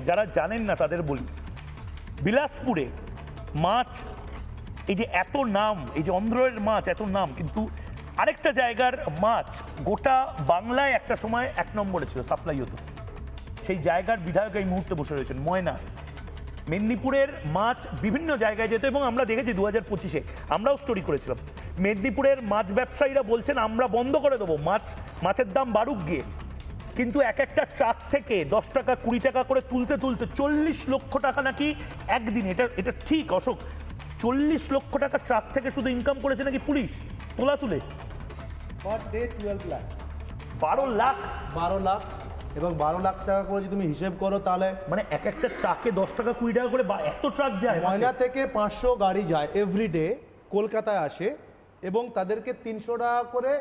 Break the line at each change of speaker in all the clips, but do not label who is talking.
যারা জানেন না তাদের বলি, বিলাসপুরে মাছ, এই যে এত নাম, এই যে অন্ধ্রের মাছ এত নাম, কিন্তু আরেকটা জায়গার মাছ গোটা বাংলায় একটা সময় 1 নম্বরে ছিল, সাপ্লাই হতো। সেই জায়গার বিধায়ক এই মুহূর্তে বসে রয়েছেন, ময়না। মেদিনীপুরের মাছ বিভিন্ন জায়গায় যেত এবং আমরা দেখেছি 2025-এ আমরাও স্টোরি করেছিলাম। মেদিনীপুরের মাছ ব্যবসায়ীরা বলছেন আমরা বন্ধ করে দেবো, মাছের দাম বাড়ুক গিয়ে। কিন্তু এক একটা ট্রাক থেকে 10 টাকা 20 টাকা করে তুলতে তুলতে 40 লক্ষ টাকা নাকি একদিনে, এটা ঠিক অশোক, 40 লক্ষ টাকা ট্রাক থেকে শুধু ইনকাম করেছে নাকি পুলিশ তোলা তুলে।
Per day 12 lakh,
12 lakh,
12 lakh. এবং 12 লাখ টাকা করে যদি তুমি হিসেব করো তাহলে
মানে এক একটা ট্রাকে 10 টাকা 20 টাকা করে এত ট্রাক যায়।
ময়না থেকে 500 গাড়ি যায় এভরিডে, কলকাতায় আসে এবং তাদেরকে 300 টাকা করে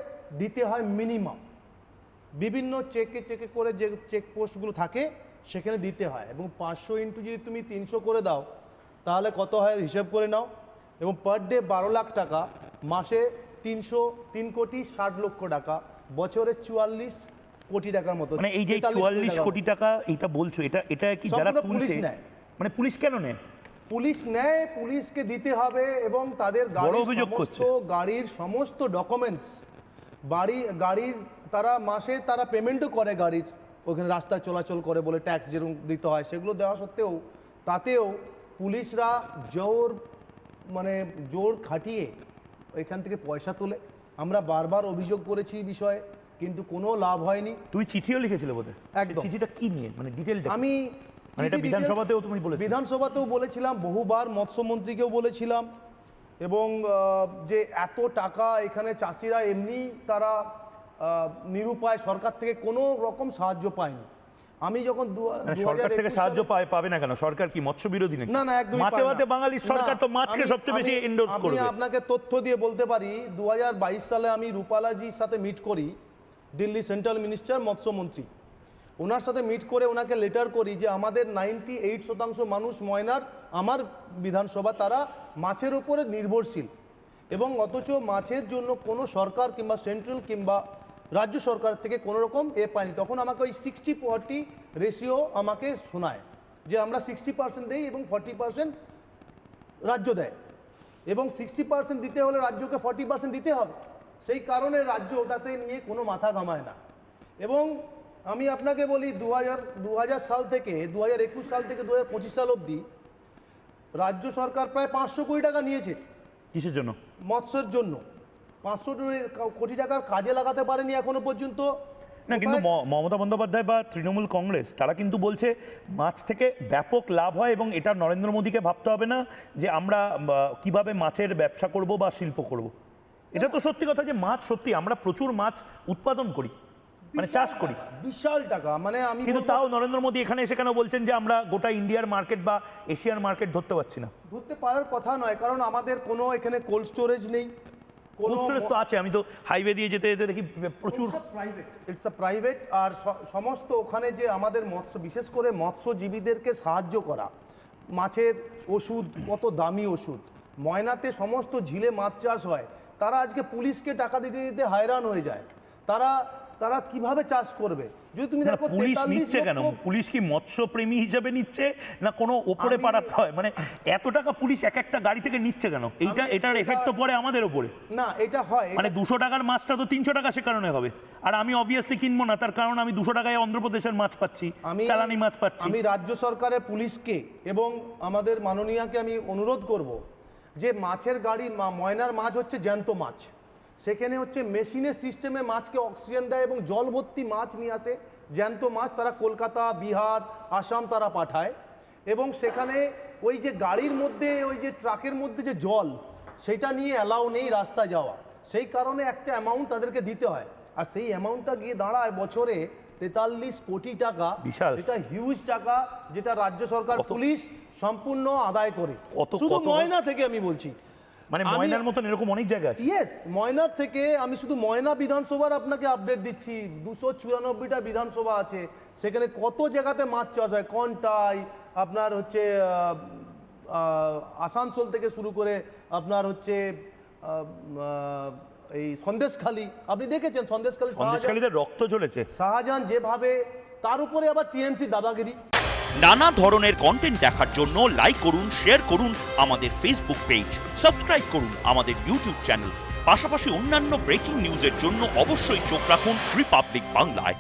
দিতে হয় মিনিমাম। বিভিন্ন চেকে করে যে চেকপোস্টগুলো থাকে সেখানে দিতে হয়, এবং 500 ইন্টু যদি তুমি 300 করে দাও তাহলে কত হয় হিসেব করে নাও। এবং পার ডে 12 লাখ টাকা, মাসে 3 কোটি 60 লক্ষ টাকা, বছরে 44 কোটি টাকার মতো।
মানে এই যে 44 কোটি টাকা এটা বলছো, এটা কি যারা
পুলিশ
তুলছে
নেয়?
মানে পুলিশ কেন নেয়?
পুলিশ নেয়, পুলিশকে দিতে হবে, এবং তাদের
করছে।
গাড়ির সমস্ত ডকুমেন্টস, গাড়ির তারা মাসে তারা পেমেন্টও করে, গাড়ির ওখানে রাস্তায় চলাচল করে বলে ট্যাক্স যেরকম দিতে হয় সেগুলো দেওয়া সত্ত্বেও তাতেও পুলিশরা জোর খাটিয়ে এখান থেকে পয়সা তোলে। আমরা বারবার অভিযোগ করেছি বিষয়ে, কিন্তু কোনো লাভ হয়নি।
তুই চিঠিও লিখেছিলে বোধহয়,
একদম।
চিঠিটা কি নিয়ে, মানে ডিটেইলটা?
আমি
এটা বিধানসভাতেও তুমি বলেছিলে?
বিধানসভাতেও বলেছিলাম, বহুবার মৎস্যমন্ত্রীকেও বলেছিলাম, এবং যে এত টাকা এখানে চাষিরা এমনি তারা নিরুপায়, সরকার থেকে কোনো রকম সাহায্য পায়নি। আমি যখন
সরকার থেকে সাহায্য পাবে না কেন? সরকার কি মৎস্য বিরোধী নাকি?
না না, একদম
মাছে ভাতে বাঙালির সরকার তো মাছকে সবচেয়ে বেশি এন্ডোর্স করবে।
আমি আপনাকে তথ্য দিয়ে বলতে পারি, 2022 সালে আমি রূপালাজির সাথে মিট করি, দিল্লি সেন্ট্রাল মিনিস্টার মৎস্যমন্ত্রী, ওনার সাথে মিট করে ওনাকে লেটার করি যে আমাদের 98% মানুষ ময়নার, আমার বিধানসভা, তারা মাছের উপরে নির্ভরশীল, এবং অথচ মাছের জন্য কোনো সরকার কিংবা সেন্ট্রাল কিংবা রাজ্য সরকার থেকে কোনো রকম পায়নি। তখন আমাকে ওই 60-40 রেশিও আমাকে শোনায় যে আমরা 60% দেই এবং 40% রাজ্য দেয়, এবং 60% দিতে হলে রাজ্যকে 40% দিতে হবে। সেই কারণে রাজ্য ওটাতে নিয়ে কোনো মাথা ঘামায় না। এবং আমি আপনাকে বলি 2000 সাল থেকে 2021 সাল থেকে 2025 সাল অবধি রাজ্য সরকার প্রায় 500 কোটি টাকা নিয়েছে।
কিসের জন্য?
মৎস্যের জন্য। 500 কোটি টাকার কাজে লাগাতে পারেনি এখনো পর্যন্ত।
না, কিন্তু মমতা বন্দ্যোপাধ্যায় বা তৃণমূল কংগ্রেস তারা কিন্তু বলছে মাছ থেকে ব্যাপক লাভ হয়, এবং এটা নরেন্দ্র মোদীকে ভাবতে হবে না যে আমরা কিভাবে মাছের ব্যবসা করব বা শিল্প করব। এটা তো সত্যি কথা যে মাছ, সত্যি আমরা প্রচুর মাছ উৎপাদন করি, মানে চাষ করি,
বিশাল টাকা। মানে আমি
কিন্তু তাও নরেন্দ্র মোদী এখানে এসে কেন বলছেন যে আমরা গোটা ইন্ডিয়ার মার্কেট বা এশিয়ার মার্কেট ধরতে পারছি না?
ধরতে পারার কথা নয়, কারণ আমাদের কোনো এখানে কোল্ড স্টোরেজ নেই।
কোল্ড স্টোরেজ তো আছে, আমি তো হাইওয়ে দিয়ে যেতে যেতে দেখি প্রচুর।
It's a private. আর সমস্ত ওখানে যে আমাদের বিশেষ করে মৎস্যজীবীদেরকে সাহায্য করা, মাছের ওষুধ, কত দামি ওষুধ, ময়নাতে সমস্ত ঝিলে মাছ চাষ হয়, তারা আজকে পুলিশকে টাকা দিতে দিতে হায়রান হয়ে যায়। তারা কিভাবে চাষ করবে? যদি তুমি দেখো
পুলিশ নিচ্ছে কেন? পুলিশ কি মৎস্যপ্রেমী হিসেবে নিচ্ছে না কোনো ওপরে পাঠাতে হয়? মানে এত টাকা পুলিশ এক একটা গাড়ি থেকে নিচ্ছে কেন? এটার এফেক্ট তো পড়ে আমাদের ওপরে
না। এটা হয়,
মানে 200 টাকার মাছটা তো 300 টাকা সে কারণে হবে, আর আমি অবভিয়াসলি কিনবো না, তার কারণ আমি 200 টাকায় অন্ধ্রপ্রদেশের মাছ পাচ্ছি, চালানি মাছ পাচ্ছি।
আমি রাজ্য সরকারের পুলিশকে এবং আমাদের মাননীয়াকে আমি অনুরোধ করব যে মাছের গাড়ি, ময়নার মাছ হচ্ছে জ্যান্ত মাছ, সেখানে হচ্ছে মেশিনের সিস্টেমে মাছকে অক্সিজেন দেয় এবং জল ভর্তি মাছ নিয়ে আসে, জ্যান্ত মাছ তারা কলকাতা, বিহার, আসাম তারা পাঠায়, এবং সেখানে ওই যে গাড়ির মধ্যে, ওই যে ট্রাকের মধ্যে যে জল, সেটা নিয়ে অ্যালাউ নেই রাস্তায় যাওয়া। সেই কারণে একটা অ্যামাউন্ট তাদেরকে দিতে হয়, আর সেই অ্যামাউন্টটা গিয়ে দাঁড়ায় বছরে 43 কোটি টাকা। এটা হিউজ টাকা, যেটা রাজ্য সরকার পুলিশ সম্পূর্ণ আদায় করে, শুধু ময়না থেকে আমি বলছি।
মানে ময়নার মতন এরকম অনেক জায়গা আছে।
ইয়েস, ময়নার থেকে আমি শুধু ময়না বিধানসভার আপনাকে আপডেট দিচ্ছি। 294টা বিধানসভা আছে, সেখানে কত জায়গাতে মাছ চাষ হয়। কন্টাই, আপনার হচ্ছে আসানসোল থেকে শুরু করে আপনার হচ্ছে এই সন্দেশখালি, আপনি দেখেছেন সন্দেশখালিতে রক্ত ঝরেছে। শাহজাহান যেভাবে, তার উপরে আবার টিএমসি দাদাগিরি।
নানা ধরনের কন্টেন্ট দেখার জন্য লাইক করুন, শেয়ার করুন আমাদের ফেসবুক পেজ, সাবস্ক্রাইব করুন আমাদের ইউটিউব চ্যানেল। পাশাপাশি অন্যান্য ব্রেকিং নিউজের জন্য অবশ্যই চোখ রাখুন রিপাবলিক বাংলায়।